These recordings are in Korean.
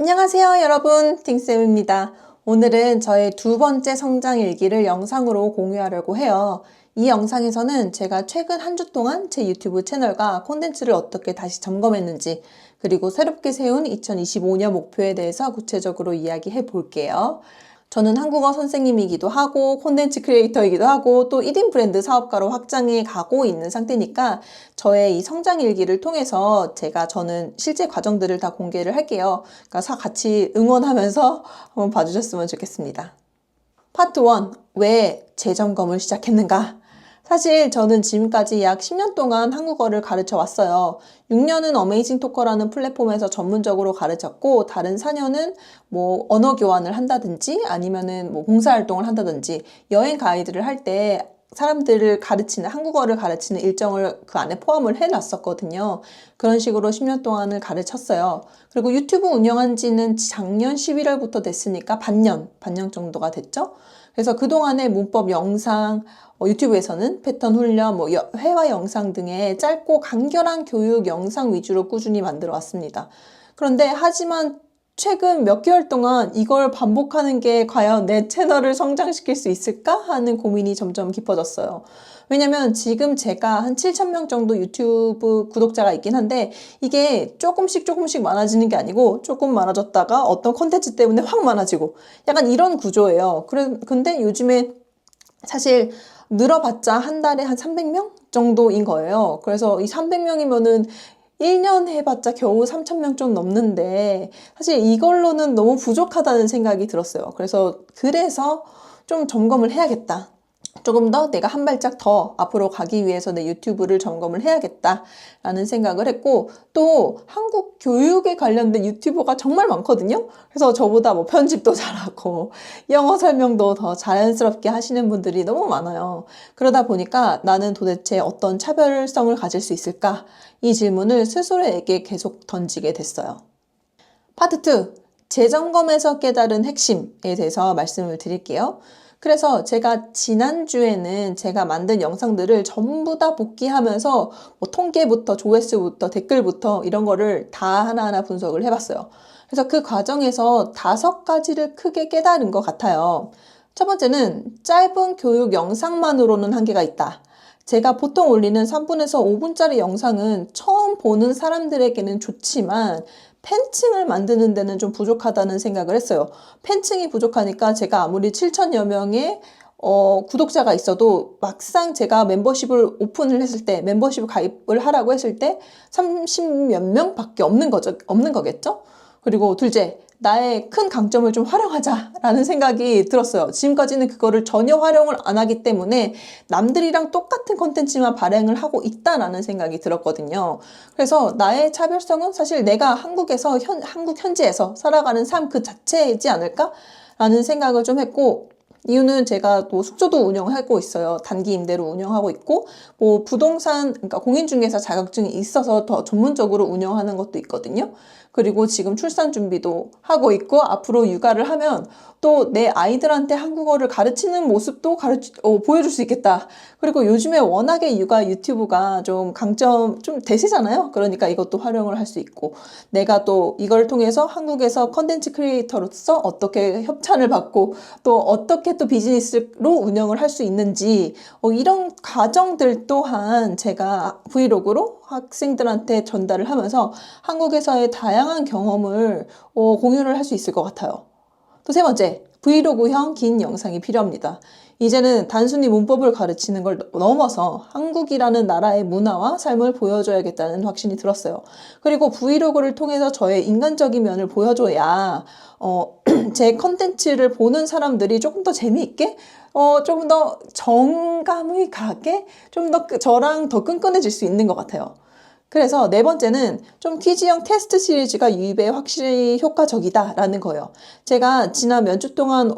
안녕하세요 여러분, 팅쌤입니다. 오늘은 저의 두 번째 성장 일기를 영상으로 공유하려고 해요. 이 영상에서는 제가 최근 한 주 동안 제 유튜브 채널과 콘텐츠를 어떻게 다시 점검했는지, 그리고 새롭게 세운 2025년 목표에 대해서 구체적으로 이야기해 볼게요. 저는 한국어 선생님이기도 하고 콘텐츠 크리에이터이기도 하고 또 1인 브랜드 사업가로 확장해 가고 있는 상태니까 저의 이 성장 일기를 통해서 저는 실제 과정들을 다 공개를 할게요. 그러니까 같이 응원하면서 한번 봐주셨으면 좋겠습니다. 파트 1. 왜 재점검을 시작했는가? 사실 저는 지금까지 약 10년 동안 한국어를 가르쳐 왔어요. 6년은 어메이징 토커라는 플랫폼에서 전문적으로 가르쳤고, 다른 4년은 언어 교환을 한다든지 아니면은 봉사활동을 한다든지 여행 가이드를 할 때 사람들을 가르치는, 한국어를 가르치는 일정을 그 안에 포함을 해놨었거든요. 그런 식으로 10년 동안을 가르쳤어요. 그리고 유튜브 운영한 지는 작년 11월부터 됐으니까 반년 정도가 됐죠. 그래서 그동안의 문법 영상, 유튜브에서는 패턴 훈련, 회화 영상 등의 짧고 간결한 교육 영상 위주로 꾸준히 만들어 왔습니다. 그런데 하지만 최근 몇 개월 동안 이걸 반복하는 게 과연 내 채널을 성장시킬 수 있을까 하는 고민이 점점 깊어졌어요. 왜냐면 지금 제가 한 7,000명 정도 유튜브 구독자가 있긴 한데 이게 조금씩 많아지는 게 아니고 조금 많아졌다가 어떤 콘텐츠 때문에 확 많아지고 약간 이런 구조예요. 근데 요즘에 사실 늘어봤자 한 달에 한 300명 정도인 거예요. 그래서 이 300명이면은 1년 해봤자 겨우 3,000명 좀 넘는데 사실 이걸로는 너무 부족하다는 생각이 들었어요. 그래서 좀 점검을 해야겠다. 조금 더 내가 한 발짝 더 앞으로 가기 위해서 내 유튜브를 점검을 해야겠다라는 생각을 했고, 또 한국 교육에 관련된 유튜버가 정말 많거든요. 그래서 저보다 편집도 잘하고 영어 설명도 더 자연스럽게 하시는 분들이 너무 많아요. 그러다 보니까 나는 도대체 어떤 차별성을 가질 수 있을까? 이 질문을 스스로에게 계속 던지게 됐어요. 파트 2. 재점검에서 깨달은 핵심에 대해서 말씀을 드릴게요. 그래서 제가 지난주에는 제가 만든 영상들을 전부 다 복귀하면서 통계부터 조회수부터 댓글부터 이런 거를 다 하나하나 분석을 해봤어요. 그래서 그 과정에서 5가지를 크게 깨달은 것 같아요. 첫 번째는 짧은 교육 영상만으로는 한계가 있다. 제가 보통 올리는 3분에서 5분짜리 영상은 처음 보는 사람들에게는 좋지만 팬층을 만드는 데는 좀 부족하다는 생각을 했어요. 팬층이 부족하니까 제가 아무리 7천여 명의 구독자가 있어도 막상 제가 멤버십을 오픈을 했을 때, 멤버십 가입을 하라고 했을 때 30몇 명밖에 없는 거겠죠? 그리고 둘째, 나의 큰 강점을 좀 활용하자라는 생각이 들었어요. 지금까지는 그거를 전혀 활용을 안 하기 때문에 남들이랑 똑같은 콘텐츠만 발행을 하고 있다라는 생각이 들었거든요. 그래서 나의 차별성은 사실 내가 한국 현지에서 살아가는 삶 그 자체이지 않을까라는 생각을 좀 했고, 이유는 제가 또 숙소도 운영하고 있어요. 단기 임대로 운영하고 있고, 부동산, 그러니까 공인중개사 자격증이 있어서 더 전문적으로 운영하는 것도 있거든요. 그리고 지금 출산 준비도 하고 있고, 앞으로 육아를 하면 또 내 아이들한테 한국어를 가르치는 모습도 보여줄 수 있겠다. 그리고 요즘에 워낙에 육아 유튜브가 좀 대세잖아요. 그러니까 이것도 활용을 할 수 있고, 내가 또 이걸 통해서 한국에서 컨텐츠 크리에이터로서 어떻게 협찬을 받고 또 어떻게 또 비즈니스로 운영을 할 수 있는지, 이런 과정들 또한 제가 브이로그로 학생들한테 전달을 하면서 한국에서의 다양한 경험을 공유를 할 수 있을 것 같아요. 또 세 번째, 브이로그형 긴 영상이 필요합니다. 이제는 단순히 문법을 가르치는 걸 넘어서 한국이라는 나라의 문화와 삶을 보여줘야겠다는 확신이 들었어요. 그리고 브이로그를 통해서 저의 인간적인 면을 보여줘야 제 컨텐츠를 보는 사람들이 조금 더 재미있게, 조금 더 정감이 가게, 좀 더 저랑 더 끈끈해질 수 있는 것 같아요. 그래서 네 번째는 좀 퀴즈형 테스트 시리즈가 유입에 확실히 효과적이다라는 거예요. 제가 지난 몇 주 동안,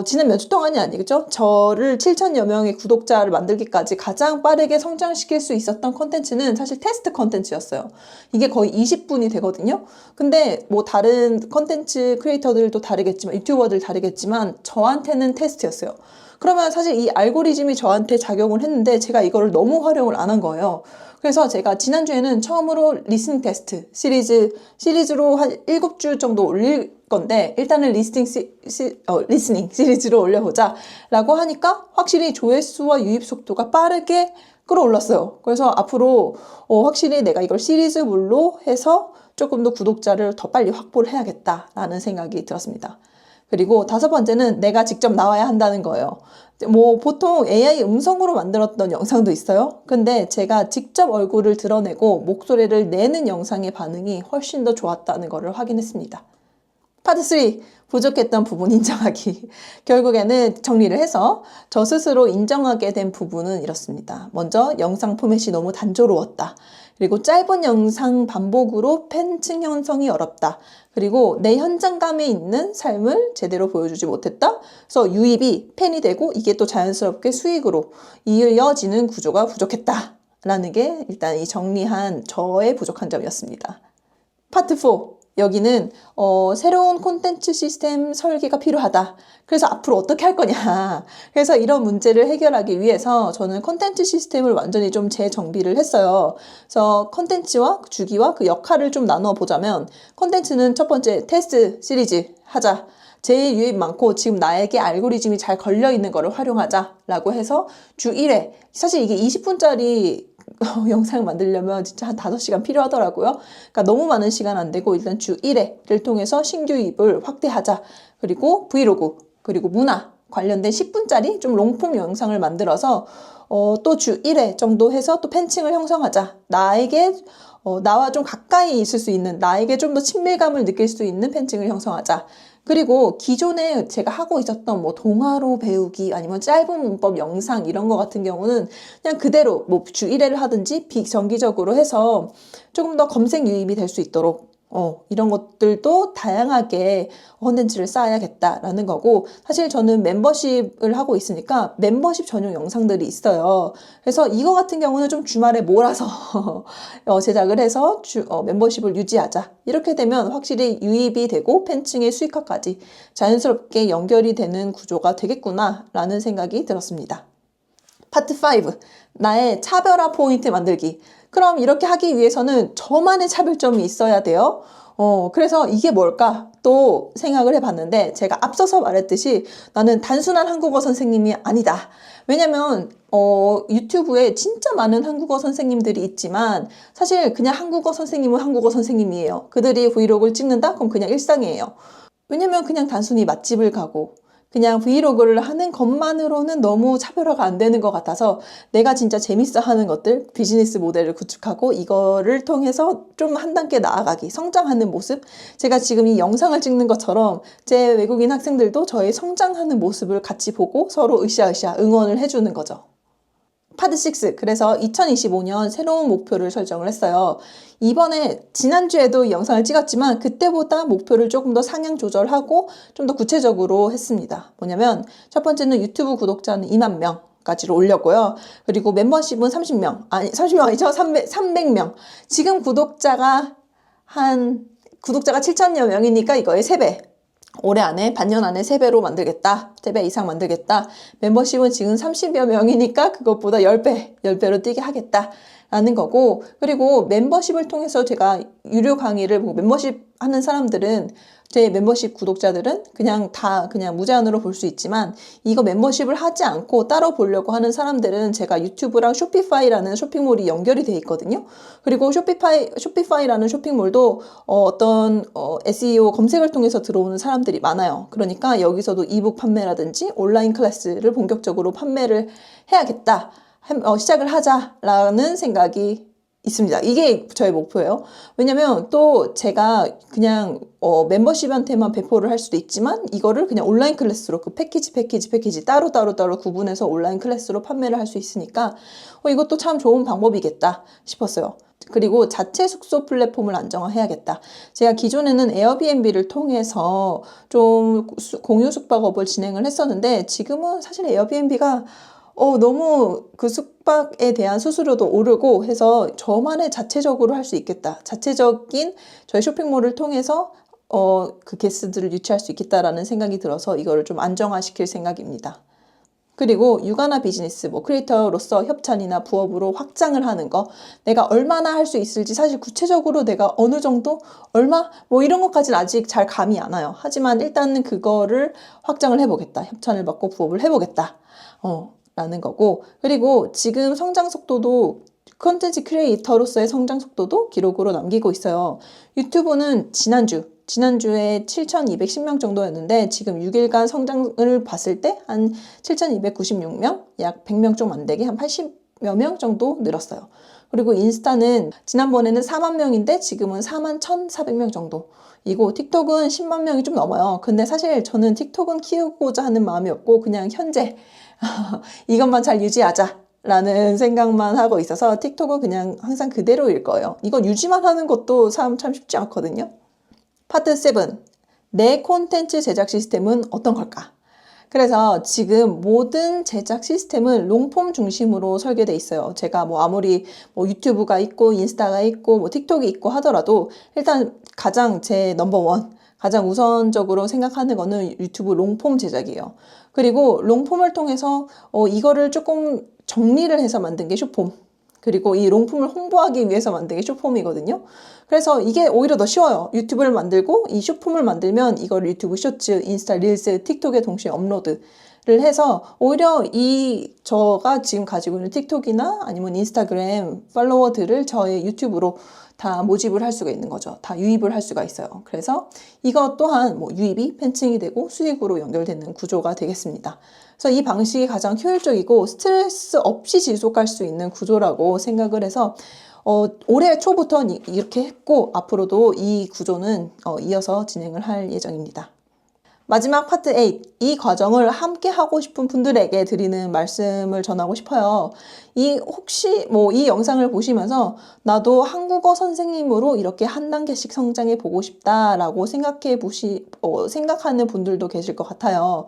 지난 몇 주 동안이 아니겠죠? 저를 7천여 명의 구독자를 만들기까지 가장 빠르게 성장시킬 수 있었던 컨텐츠는 사실 테스트 컨텐츠였어요. 이게 거의 20분이 되거든요. 근데 다른 컨텐츠 크리에이터들도 다르겠지만, 유튜버들 다르겠지만, 저한테는 테스트였어요. 그러면 사실 이 알고리즘이 저한테 작용을 했는데 제가 이거를 너무 활용을 안 한 거예요. 그래서 제가 지난주에는 처음으로 리스닝 테스트 시리즈로 한 7주 정도 올릴 건데 일단은 리스닝 시리즈로 올려보자 라고 하니까 확실히 조회수와 유입 속도가 빠르게 끌어올랐어요. 그래서 앞으로 확실히 내가 이걸 시리즈물로 해서 조금 더 구독자를 더 빨리 확보를 해야겠다라는 생각이 들었습니다. 그리고 다섯 번째는 내가 직접 나와야 한다는 거예요. 뭐 보통 AI 음성으로 만들었던 영상도 있어요. 근데 제가 직접 얼굴을 드러내고 목소리를 내는 영상의 반응이 훨씬 더 좋았다는 것을 확인했습니다. 파트 3. 부족했던 부분 인정하기. 결국에는 정리를 해서 저 스스로 인정하게 된 부분은 이렇습니다. 먼저 영상 포맷이 너무 단조로웠다. 그리고 짧은 영상 반복으로 팬층 형성이 어렵다. 그리고 내 현장감에 있는 삶을 제대로 보여주지 못했다. 그래서 유입이 팬이 되고 이게 또 자연스럽게 수익으로 이어지는 구조가 부족했다. 라는 게 일단 이 정리한 저의 부족한 점이었습니다. 파트 4. 여기는 새로운 콘텐츠 시스템 설계가 필요하다. 그래서 앞으로 어떻게 할 거냐. 그래서 이런 문제를 해결하기 위해서 저는 콘텐츠 시스템을 완전히 좀 재정비를 했어요. 그래서 콘텐츠와 주기와 그 역할을 좀 나누어 보자면 콘텐츠는 첫 번째 테스트 시리즈 하자. 제일 유입 많고 지금 나에게 알고리즘이 잘 걸려 있는 거를 활용하자라고 해서 주 1회 사실 이게 20분짜리 영상을 만들려면 진짜 한 5시간 필요하더라고요. 그러니까 너무 많은 시간 안 되고 일단 주 1회를 통해서 신규 유입을 확대하자. 그리고 브이로그, 그리고 문화 관련된 10분짜리 좀 롱폼 영상을 만들어서 또 주 1회 정도 해서 또 팬층을 형성하자. 나와 좀 가까이 있을 수 있는, 나에게 좀 더 친밀감을 느낄 수 있는 팬층을 형성하자. 그리고 기존에 제가 하고 있었던 뭐 동화로 배우기 아니면 짧은 문법 영상 이런 거 같은 경우는 그냥 그대로 뭐 주 1회를 하든지 비정기적으로 해서 조금 더 검색 유입이 될 수 있도록 이런 것들도 다양하게 콘텐츠를 쌓아야겠다라는 거고 사실 저는 멤버십을 하고 있으니까 멤버십 전용 영상들이 있어요. 그래서 이거 같은 경우는 좀 주말에 몰아서 제작을 해서 멤버십을 유지하자. 이렇게 되면 확실히 유입이 되고 팬층의 수익화까지 자연스럽게 연결이 되는 구조가 되겠구나라는 생각이 들었습니다. 파트 5. 나의 차별화 포인트 만들기. 그럼 이렇게 하기 위해서는 저만의 차별점이 있어야 돼요. 그래서 이게 뭘까? 또 생각을 해봤는데 제가 앞서서 말했듯이 나는 단순한 한국어 선생님이 아니다. 왜냐면 유튜브에 진짜 많은 한국어 선생님들이 있지만 사실 그냥 한국어 선생님은 한국어 선생님이에요. 그들이 브이로그를 찍는다? 그럼 그냥 일상이에요. 왜냐면 그냥 단순히 맛집을 가고 그냥 브이로그를 하는 것만으로는 너무 차별화가 안 되는 것 같아서 내가 진짜 재밌어 하는 것들, 비즈니스 모델을 구축하고 이거를 통해서 좀 한 단계 나아가기, 성장하는 모습. 제가 지금 이 영상을 찍는 것처럼 제 외국인 학생들도 저의 성장하는 모습을 같이 보고 서로 으쌰으쌰 응원을 해주는 거죠. 파트 6. 그래서 2025년 새로운 목표를 설정을 했어요. 이번에 지난주에도 이 영상을 찍었지만 그때보다 목표를 조금 더 상향 조절하고 좀 더 구체적으로 했습니다. 뭐냐면 첫 번째는 유튜브 구독자는 2만 명까지로 올렸고요. 그리고 멤버십은 30명 아니죠. 300명. 지금 구독자가 7천여 명이니까 이거의 3배. 올해 안에, 반년 안에 3배로 만들겠다. 3배 이상 만들겠다. 멤버십은 지금 30여 명이니까 그것보다 10배로 뛰게 하겠다. 라는 거고, 그리고 멤버십을 통해서 제가 유료 강의를 보고 멤버십 하는 사람들은 제 멤버십 구독자들은 그냥 무제한으로 볼 수 있지만 이거 멤버십을 하지 않고 따로 보려고 하는 사람들은 제가 유튜브랑 쇼피파이라는 쇼핑몰이 연결이 돼 있거든요. 그리고 쇼피파이라는 쇼핑몰도 어떤 SEO 검색을 통해서 들어오는 사람들이 많아요. 그러니까 여기서도 이북 판매라든지 온라인 클래스를 본격적으로 판매를 해야겠다. 시작을 하자라는 생각이 있습니다. 이게 저의 목표예요. 왜냐면 또 제가 그냥 멤버십한테만 배포를 할 수도 있지만 이거를 그냥 온라인 클래스로 그 패키지 따로 구분해서 온라인 클래스로 판매를 할 수 있으니까 이것도 참 좋은 방법이겠다 싶었어요. 그리고 자체 숙소 플랫폼을 안정화해야겠다. 제가 기존에는 에어비앤비를 통해서 좀 공유 숙박업을 진행을 했었는데 지금은 사실 에어비앤비가 너무 그 숙박에 대한 수수료도 오르고 해서 저만의 자체적으로 할 수 있겠다. 자체적인 저희 쇼핑몰을 통해서 그 게스트들을 유치할 수 있겠다라는 생각이 들어서 이거를 좀 안정화시킬 생각입니다. 그리고 육아나 비즈니스, 뭐 크리에이터로서 협찬이나 부업으로 확장을 하는 거, 내가 얼마나 할 수 있을지 사실 구체적으로 내가 어느 정도, 얼마, 뭐 이런 것까지는 아직 잘 감이 안 와요. 하지만 일단은 그거를 확장을 해보겠다. 협찬을 받고 부업을 해보겠다. 라는 거고. 그리고 지금 성장 속도도 컨텐츠 크리에이터로서의 성장 속도도 기록으로 남기고 있어요. 유튜브는 지난주에 7,210명 정도였는데 지금 6일간 성장을 봤을 때 한 7,296명, 약 100명 좀 안 되게 한 80여 명 정도 늘었어요. 그리고 인스타는 지난번에는 4만 명인데 지금은 4만 1,400명 정도. 이고 틱톡은 10만 명이 좀 넘어요. 근데 사실 저는 틱톡은 키우고자 하는 마음이 없고 그냥 현재 이것만 잘 유지하자 라는 생각만 하고 있어서 틱톡은 그냥 항상 그대로일 거예요. 이거 유지만 하는 것도 참 쉽지 않거든요. 파트 7. 내 콘텐츠 제작 시스템은 어떤 걸까? 그래서 지금 모든 제작 시스템은 롱폼 중심으로 설계돼 있어요. 제가 뭐 아무리 뭐 유튜브가 있고 인스타가 있고 뭐 틱톡이 있고 하더라도 일단 가장 제 넘버원, 가장 우선적으로 생각하는 거는 유튜브 롱폼 제작이에요. 그리고 롱폼을 통해서 이거를 조금 정리를 해서 만든 게 숏폼. 그리고 이 롱폼을 홍보하기 위해서 만든 게 숏폼이거든요. 그래서 이게 오히려 더 쉬워요. 유튜브를 만들고 이 숏폼을 만들면 이걸 유튜브 쇼츠, 인스타 릴스, 틱톡에 동시에 업로드를 해서 오히려 저가 지금 가지고 있는 틱톡이나 아니면 인스타그램 팔로워들을 저의 유튜브로 다 모집을 할 수가 있는 거죠. 다 유입을 할 수가 있어요. 그래서 이것 또한 뭐 유입이 팬층이 되고 수익으로 연결되는 구조가 되겠습니다. 그래서 이 방식이 가장 효율적이고 스트레스 없이 지속할 수 있는 구조라고 생각을 해서 올해 초부터 이렇게 했고 앞으로도 이 구조는 이어서 진행을 할 예정입니다. 마지막 파트 8. 이 과정을 함께 하고 싶은 분들에게 드리는 말씀을 전하고 싶어요. 혹시 이 영상을 보시면서 나도 한국어 선생님으로 이렇게 한 단계씩 성장해 보고 싶다라고 생각하는 분들도 계실 것 같아요.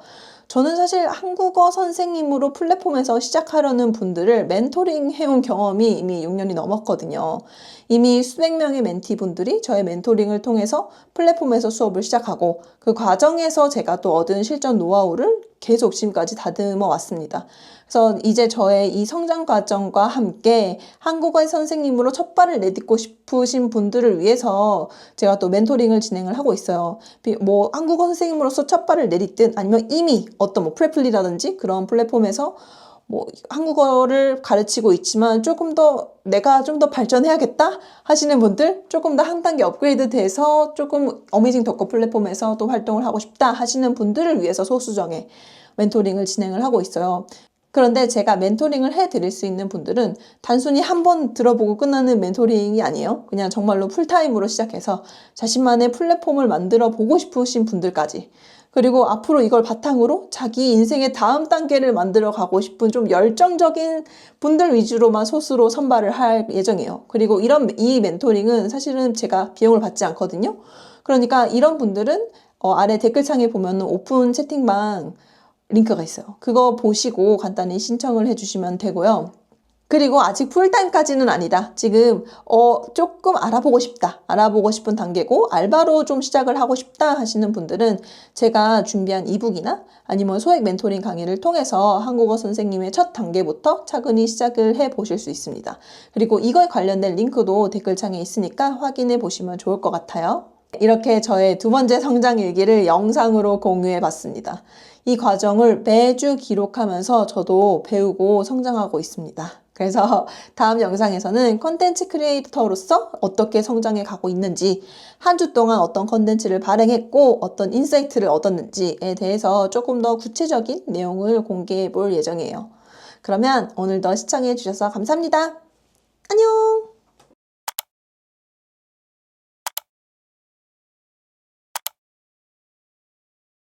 저는 사실 한국어 선생님으로 플랫폼에서 시작하려는 분들을 멘토링 해온 경험이 이미 6년이 넘었거든요. 이미 수백 명의 멘티분들이 저의 멘토링을 통해서 플랫폼에서 수업을 시작하고 그 과정에서 제가 또 얻은 실전 노하우를 계속 지금까지 다듬어 왔습니다. 그래서 이제 저의 이 성장 과정과 함께 한국어의 선생님으로 첫 발을 내딛고 싶으신 분들을 위해서 제가 또 멘토링을 진행을 하고 있어요. 뭐 한국어 선생님으로서 첫 발을 내딛든 아니면 이미 어떤 프레플리라든지 그런 플랫폼에서 한국어를 가르치고 있지만 내가 좀 더 발전해야겠다 하시는 분들, 조금 더 한 단계 업그레이드 돼서 조금 어메이징 덕후 플랫폼에서 또 활동을 하고 싶다 하시는 분들을 위해서 소수정의 멘토링을 진행을 하고 있어요. 그런데 제가 멘토링을 해드릴 수 있는 분들은 단순히 한번 들어보고 끝나는 멘토링이 아니에요. 그냥 정말로 풀타임으로 시작해서 자신만의 플랫폼을 만들어 보고 싶으신 분들까지, 그리고 앞으로 이걸 바탕으로 자기 인생의 다음 단계를 만들어 가고 싶은 좀 열정적인 분들 위주로만 소수로 선발을 할 예정이에요. 그리고 이 멘토링은 사실은 제가 비용을 받지 않거든요. 그러니까 이런 분들은 아래 댓글창에 보면 오픈 채팅방 링크가 있어요. 그거 보시고 간단히 신청을 해주시면 되고요. 그리고 아직 풀타임까지는 아니다. 지금 조금 알아보고 싶은 단계고 알바로 좀 시작을 하고 싶다 하시는 분들은 제가 준비한 이북이나 아니면 소액 멘토링 강의를 통해서 한국어 선생님의 첫 단계부터 차근히 시작을 해 보실 수 있습니다. 그리고 이거에 관련된 링크도 댓글창에 있으니까 확인해 보시면 좋을 것 같아요. 이렇게 저의 두 번째 성장 일기를 영상으로 공유해 봤습니다. 이 과정을 매주 기록하면서 저도 배우고 성장하고 있습니다. 그래서 다음 영상에서는 컨텐츠 크리에이터로서 어떻게 성장해 가고 있는지, 한 주 동안 어떤 컨텐츠를 발행했고 어떤 인사이트를 얻었는지에 대해서 조금 더 구체적인 내용을 공개해 볼 예정이에요. 그러면 오늘도 시청해 주셔서 감사합니다. 안녕!